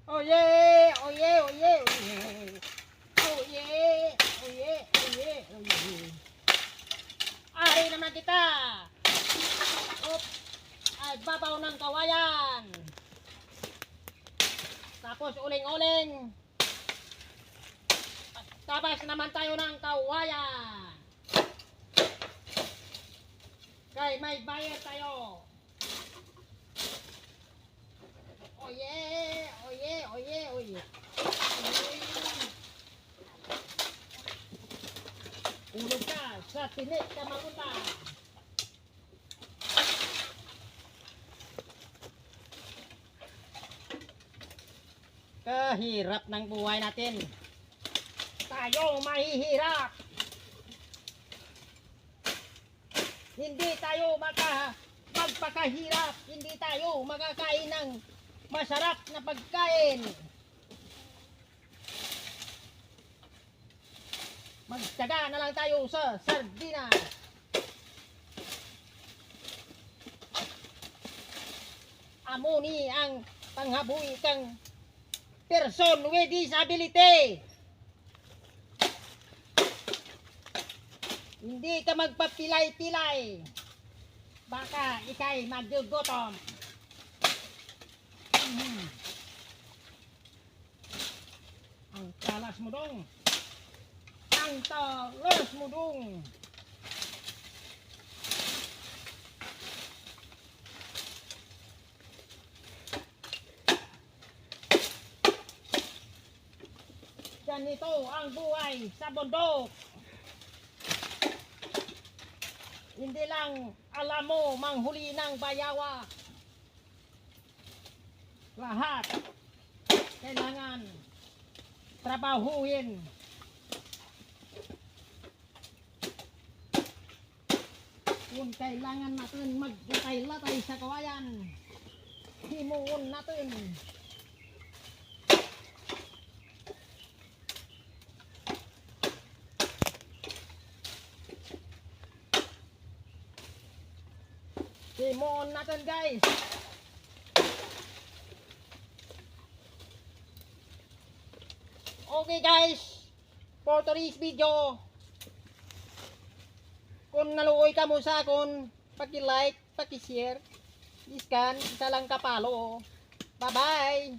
Oye, oye, oye, oye. Oye, oye, oye, oye. Ari naman kita. Op, ay babaw ng kawayan. Tapos uling-uling. Tapos naman tayo ng kawayan. Kay may bayad tayo. Oye, oye, oye, oye. Ulog ka, sa tinik ka mapunta. Kahirap ng buhay natin. Tayo mahihirap. Hindi tayo magpakahirap. Hindi tayo makakain ng masarap na pagkain. Magtyaga na lang tayo sa sardinas. Amuni ang panghabuhi kang person with disability. Hindi ka magpapilay-pilay. Baka ikay magdugutom. Ang talas mo dong. Ang talas mo dong. Ganito ang buhay sa bundok. Hindi lang alam mo manghuli ng bayawa. Lahat kailangan trabahuin. Kung kailangan natin maglatay-latay sa kawayan, himuon natin. Himuon natin guys. Okay guys, for today's video, kung naluoy ka mo sa akon, paki-like, paki-share, iskan, isa lang kapalo. Bye-bye!